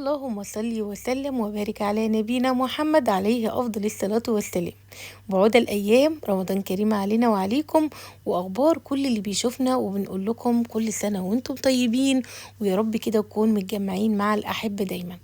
اللهم صل وسلم وبارك على نبينا محمد عليه أفضل الصلاة والسلام. بعود الأيام رمضان كريم علينا وعليكم، وأخبار كل اللي بيشوفنا، وبنقول لكم كل سنة وانتم طيبين، ويا رب كده نكون متجمعين مع الأحبة دايما.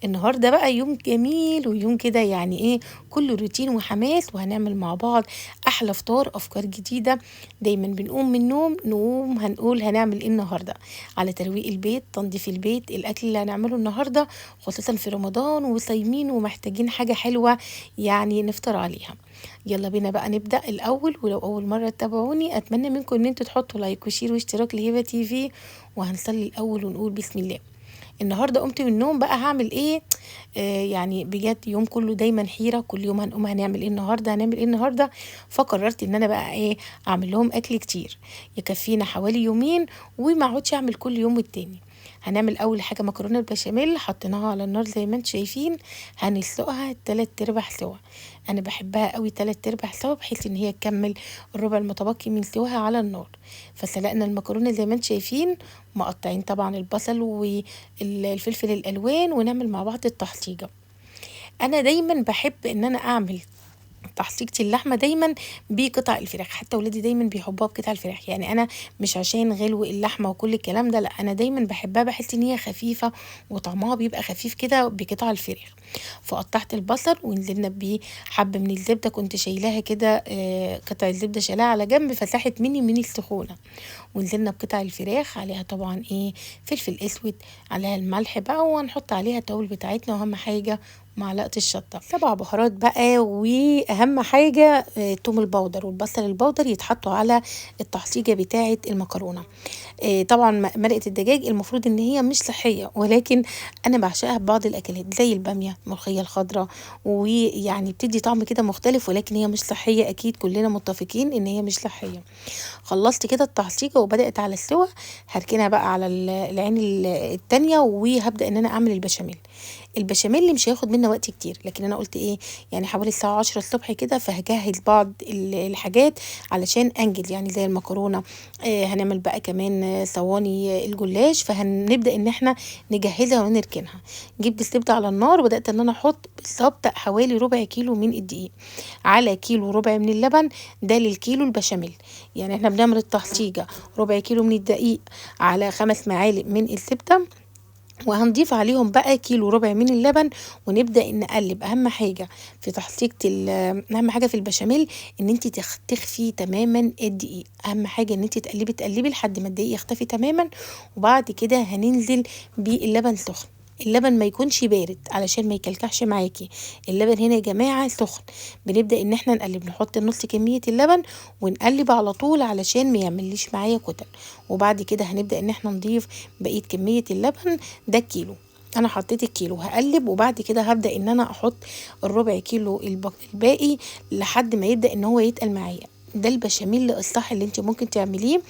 النهاردة بقى يوم جميل ويوم كده يعني ايه، كله روتين وحماس، وهنعمل مع بعض أحلى فطار، أفكار جديدة. دايما بنقوم من النوم نقوم هنقول هنعمل ايه النهاردة، على ترويق البيت، تنظيف البيت، الأكل اللي هنعمله النهاردة، خصوصا في رمضان وصايمين ومحتاجين حاجة حلوة يعني نفطر عليها. يلا بينا بقى نبدأ الأول. ولو أول مرة تتابعوني أتمنى منكم إن انتوا تحطوا لايك وشير واشتراك لهبة تي في، وهنصلي الأول ونقول بسم الله. النهارده قمت من النوم بقى هعمل ايه؟ يعني بجد يوم كله دايما حيرة، كل يوم هنقوم هنعمل ايه النهارده، هنعمل ايه النهارده. فقررت ان انا بقى ايه، اعمل لهم اكل كتير يكفينا حوالي يومين، وما اقعدش اعمل كل يوم والتاني. هنعمل اول حاجه مكرونه البشاميل، حطيناها على النار زي ما انتم شايفين. هنسلقها 3/4 سوا. انا بحبها قوي 3/4 سوا، بحيث ان هي تكمل الربع المتبقي من سواها على النار. فسلقنا المكرونه زي ما انتم شايفين، مقطعين طبعا البصل والفلفل الالوان، ونعمل مع بعض التحطيجه. انا دايما بحب ان انا اعمل تحصيجة اللحمة دايما بقطع الفراخ، حتى ولادي دايما بيحبوها بقطع الفراخ. يعني انا مش عشان غلو اللحمة وكل الكلام ده، لا، انا دايما بحبها، بحس ان هي خفيفة وطعمها بيبقى خفيف كده بقطع الفراخ. فقطعت البصل ونزلنا بيه حبة من الزبدة، كنت شايلاها كده، قطع الزبدة شايلاها على جنب فساحت مني من السخونة. ونزلنا بقطع الفراخ، عليها طبعا ايه، فلفل اسود، عليها الملح بقى، وهنحط عليها التوابل بتاعتنا، واهم حاجة معلقة الشطة، 7 بهارات بقى، واهم حاجة توم البودر والبصل البودر يتحطوا على التحصيجة بتاعة المكرونة. طبعا مرقة الدجاج المفروض ان هي مش صحية، ولكن انا بعشقها ببعض الاكلات زي البامية، الملوخية الخضراء، ويعني بتدي طعم كده مختلف، ولكن هي مش صحية، اكيد كلنا متفقين ان هي مش صحية. خلصت كده التحصيجة وبدأت على السوا، هركنها بقى على العين التانية، وهبدأ ان انا اعمل البشاميل. البشاميل اللي مش هياخد منا وقت كتير، لكن انا قلت ايه، يعني حوالي الساعة 10 الصبح كده، فهجهز بعض الحاجات علشان انجز، يعني زي المكرونة. هنعمل بقى كمان صواني الجلاش، فهنبدأ ان احنا نجهزها ونركنها. جبت الزبدة على النار، وبدأت ان انا احط بالظبط حوالي ربع كيلو من الدقيق على كيلو ربع من اللبن، ده للكيلو البشاميل. يعني احنا بنعمل التحصيجة ربع كيلو من الدقيق على 5 معالق من الزبدة، وهنضيف عليهم بقى كيلو ربع من اللبن، ونبدأ نقلب. اهم حاجة في تحقيقة اهم حاجة في البشاميل ان انت تخفي تماما الدقيق. اهم حاجة ان انت تقلبي لحد ما الدقيق يختفي تماما، وبعد كده هننزل باللبن سخن. اللبن ما يكونش بارد علشان ما يكلكعش معاكي. اللبن هنا يا جماعة سخن. بنبدأ ان احنا نقلب، نحط نص كمية اللبن ونقلب على طول علشان ما يعمليش معايا كتل. وبعد كده هنبدأ ان احنا نضيف بقية كمية اللبن، ده الكيلو. انا حطيت الكيلو، هقلب، وبعد كده هبدأ ان انا احط الربع كيلو الباقي لحد ما يبدأ ان هو يتقل معايا. ده البشاميل الصح اللي انت ممكن تعمليه.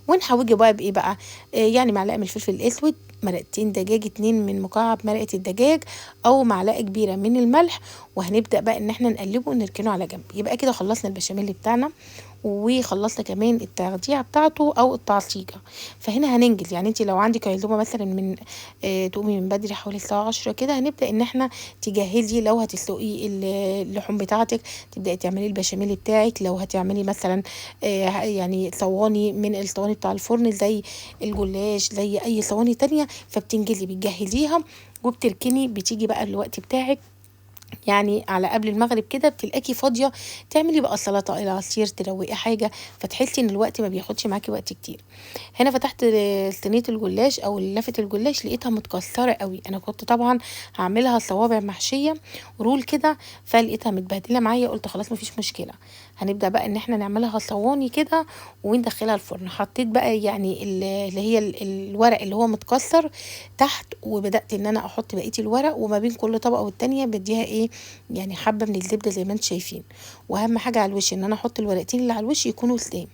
ونحوجه بقى بايه بقى، يعني معلقه من الفلفل الاسود، مرقتين دجاج، 2 من مكعب مرقه الدجاج، او معلقه كبيره من الملح. وهنبدأ بقى ان احنا نقلبه ونركنه على جنب. يبقى كده خلصنا البشاميل بتاعنا، وخلصنا كمان التغذية بتاعته او التعصيجة. فهنا هننجز، يعني انت لو عندك عزومة مثلا من تقومي من بدري حوالي الساعة 10 كده، هنبدأ ان احنا تجهزي. لو هتسلقي اللحوم بتاعتك، تبدأي تعملي البشاميل بتاعك. لو هتعملي مثلا يعني صواني من الصواني بتاع الفرن زي الجلاش، زي اي صواني تانية، فبتنجزي بتجهزيها وبتركني. بتيجي بقى الوقت بتاعك، يعني على قبل المغرب كده بتلاقيكي فاضيه تعملي بقى سلطه، العصير، تروقي حاجه، فتحسي ان الوقت ما بياخدش معاكي وقت كتير. هنا فتحت صينيه الجلاش او لفه الجلاش، لقيتها متكسره قوي. انا كنت طبعا هعملها صوابع محشيه رول كده، فلقيتها متبهدله معايا، قلت خلاص مفيش مشكله. هنبدا بقى ان احنا نعملها صواني كده وندخلها الفرن. حطيت بقى يعني اللي هي الورق اللي هو متكسر تحت، وبدات ان انا احط بقيه الورق، وما بين كل طبقه والتانيه بديها ايه، يعني حبه من الزبده زي ما انتم شايفين. واهم حاجه على الوش ان انا احط الورقتين اللي على الوش يكونوا سلام.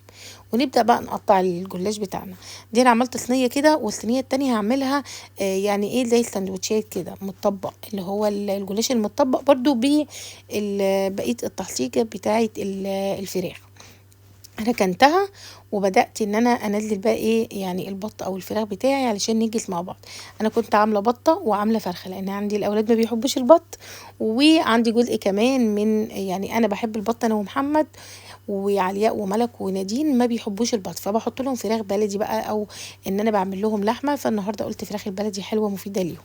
ونبدا بقى نقطع الجلاش بتاعنا. دي انا عملت صينيه كده، والصينيه التانية هعملها يعني ايه، زي السندوتشات كده متطبق، اللي هو الجلاش المتطبق برضو بقيه التحصيجه بتاعه الفراخ. ركنتها وبدأت ان انا انزل بقى ايه يعني البط او الفراخ بتاعي علشان ننجز مع بعض. انا كنت عامله بطه وعامله فرخه لان عندي الاولاد ما بيحبوش البط، وعندي جزء كمان من يعني انا بحب البط انا ومحمد وعلياء وملك ونادين ما بيحبوش البط، فبحط لهم فراخ بلدي بقى او ان انا بعمل لهم لحمه. فالنهارده قلت فراخ البلدي حلوه مفيده ليهم.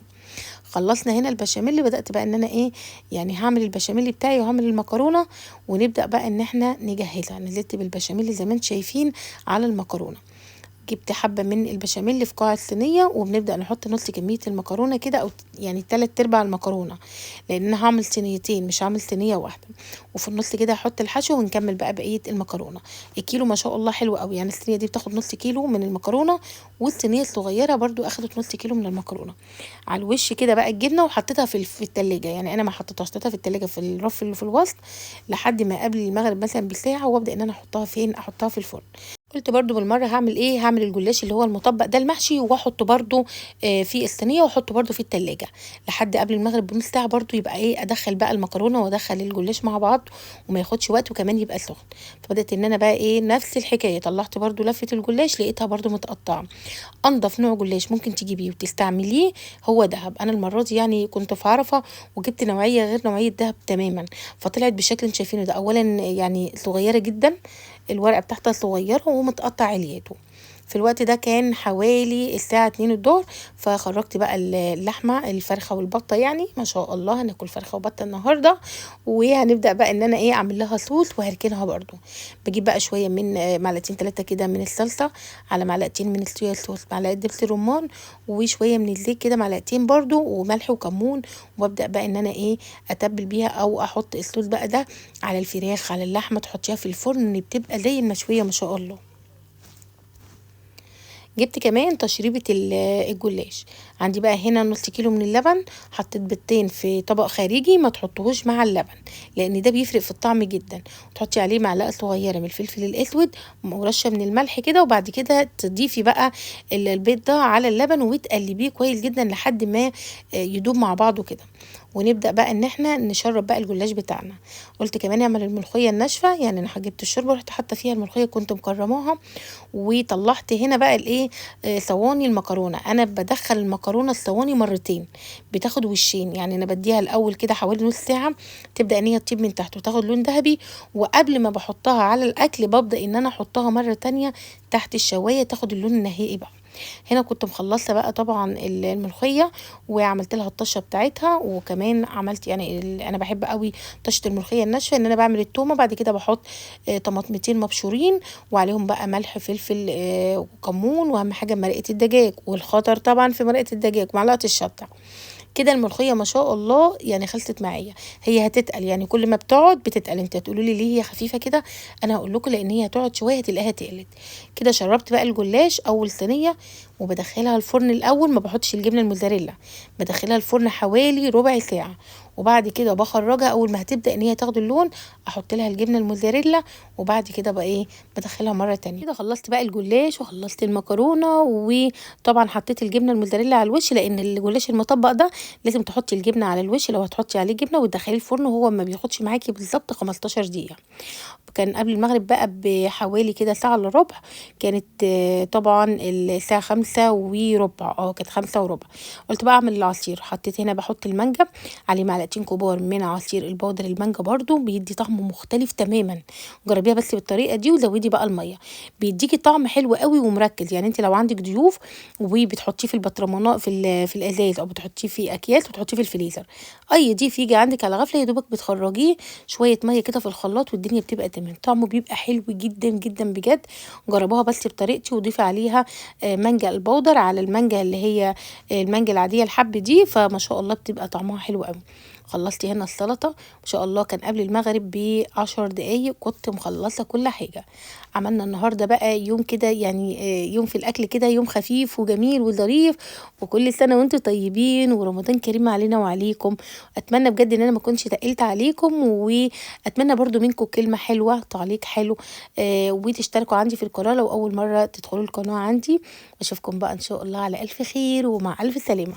خلصنا هنا البشاميل، بدأت بقى ان انا ايه يعني هعمل البشاميل بتاعي وهعمل المكرونة، ونبدأ بقى ان احنا نجهزها. نزلت بالبشاميل زي ما انتم شايفين على المكرونة، جبت حبة من البشاميل في قاع الصينية، وبنبدأ نحط نص كمية المكرونة كده او يعني 3/4 المكرونة، لان انا هعمل صينيتين مش هعمل صينية واحدة. وفي النص كده هحط الحشو ونكمل بقى بقية المكرونة. الكيلو ما شاء الله حلو قوي، يعني الصينية دي بتاخد نص كيلو من المكرونة، والصينية الصغيرة برضو اخدت نص كيلو من المكرونة. على الوش كده بقى الجبنة وحطيتها في التلاجة، يعني انا ما حطيتهاش، حطيتها في التلاجة في الرف اللي في الوسط لحد ما قبل المغرب مثلا بساعة، وابدأ ان انا احطها فين، احطها في الفرن. قلت برضو بالمره هعمل ايه، هعمل الجلاش اللي هو المطبق ده المحشي واحطه برضو في الصينيه، واحطه برضو في التلاجة لحد قبل المغرب بنص ساعه، برضو يبقى ايه ادخل بقى المكرونه وادخل الجلاش مع بعض وما ياخدش وقت وكمان يبقى سخن. فبدات ان انا بقى ايه نفس الحكايه، طلعت برضو لفه الجلاش لقيتها برضو متقطعه. انضف نوع جلاش ممكن تجيبيه وتستعمليه هو دهب. انا المره دي يعني كنت في عرفه وجبت نوعيه غير نوعيه دهب تماما، فطلعت بالشكل اللي شايفينه ده. اولا يعني صغيره جدا، الورقه بتاعتها صغيره ومتقطع عليته. في الوقت ده كان حوالي الساعة 2 الظهر، فخرجت بقى اللحمة الفرخة والبطة، يعني ما شاء الله هناكل فرخة وبطة النهاردة. وهنبدأ بقى ان انا ايه اعمل لها صوص وهركنها برضو. بجيب بقى شوية من معلقتين 3 كده من الصلصة، على معلقتين من الصويا صوص، معلقة دبس رمان، وشوية من الزيت كده معلقتين برضو، وملح وكمون. وابدأ بقى ان انا ايه اتبل بيها او احط الصوص بقى ده على الفراخ على اللحمة، تحطيها في الفرن بتبقى زي المشوية ما شاء الله. جبت كمان تشريبة الجلاش. عندي بقى هنا نص كيلو من اللبن، حطيت بيضتين في طبق خارجي، ما تحطوهوش مع اللبن لان ده بيفرق في الطعم جدا. تحطي عليه معلقة صغيرة من الفلفل الاسود ورشة من الملح كده، وبعد كده تضيفي بقى البيض ده على اللبن وتقلبيه كويس جدا لحد ما يدوب مع بعضه كده. ونبدأ بقى ان احنا نشرب بقى الجلاش بتاعنا. قلت كمان اعمل الملوخية الناشفة، يعني انا جبت الشوربة رحت حاطة فيها الملوخية كنت مكرماها. وطلعت هنا بقى الايه صواني المكرونه. انا بدخل المكرونه الصواني مرتين، بتاخد وشين، يعني انا بديها الاول كده حوالي نص ساعه تبدا ان هي تطيب من تحت وتاخد لون ذهبي، وقبل ما بحطها على الاكل ببدا ان انا احطها مره تانية تحت الشوايه تاخد اللون النهائي بقى. هنا كنت مخلصه بقى طبعا الملوخيه وعملت لها الطشه بتاعتها، وكمان عملت يعني انا بحب قوي طشه الملوخيه الناشفه، ان انا بعمل التومه بعد كده بحط طماطمتين مبشورين وعليهم بقى ملح فلفل وكمون، واهم حاجه مرقه الدجاج والخضر طبعا في مرقه الدجاج ومعلقه الشطه. كده الملوخيه ما شاء الله يعني خلصت معايا. هي هتتقل، يعني كل ما بتقعد بتتقل. انت هتقولوا لي ليه هي خفيفه كده، انا هقول لكم لان هي هتقعد شويه هتلاقيها تقلت. كده شربت بقى الجلاش اول صينيه، وبدخلها الفرن الاول، ما بحطش الجبنه الموزاريلا، بدخلها الفرن حوالي ربع ساعه، وبعد كده بخرجها اول ما هتبدا ان هي تاخد اللون احط لها الجبنه الموزاريلا، وبعد كده بقى ايه بدخلها مره تانية. كده خلصت بقى الجلاش وخلصت المكرونه، وطبعا حطيت الجبنه الموزاريلا على الوش لان الجلاش المطبق ده لازم تحطي الجبنه على الوش لو هتحطي عليه جبنه، وتدخليه الفرن وهو ما بياخدش معاكي بالظبط 15 دقيقه. كان قبل المغرب بقى بحوالي كده ساعة الا ربع، كانت طبعا الساعة 5:15، كانت 5:15. قلت بقى اعمل العصير، حطيت هنا بحط المانجا عليه معلقتين كبار من عصير البودر. المانجا برضو بيدي طعم مختلف تماما، جربيها بس بالطريقة دي وزودي بقى المية، بيديكي طعم حلو قوي ومركز. يعني انت لو عندك ضيوف وبتحطيه في البطرمانات في الازاز، او بتحطيه في اكياس وتحطيه في الفريزر، اي ضيف يجي عندك على غفله يا دوبك بتخرجيه شويه ميه كده في الخلاط والدنيا بتبقى تمام. طعمه بيبقى حلو جدا جدا بجد. جربوها بس بطريقتي وضيفي عليها مانجا البودر على المانجا اللي هي المانجا العاديه الحب دي، فما شاء الله بتبقى طعمها حلو قوي. خلصت هنا السلطه ما شاء الله، كان قبل المغرب ب10 دقايق كنت مخلصه كل حاجه. عملنا النهارده بقى يوم كده يعني يوم في الاكل كده، يوم خفيف وجميل وظريف. وكل سنه وانتم طيبين ورمضان كريم علينا وعليكم. اتمنى بجد ان انا ما كنتش تقلت عليكم، واتمنى برضو منكم كلمه حلوه تعليق حلو، وتشتركوا عندي في القناه لو اول مره تدخلوا القناه عندي. اشوفكم بقى ان شاء الله على الف خير ومع الف سلامه.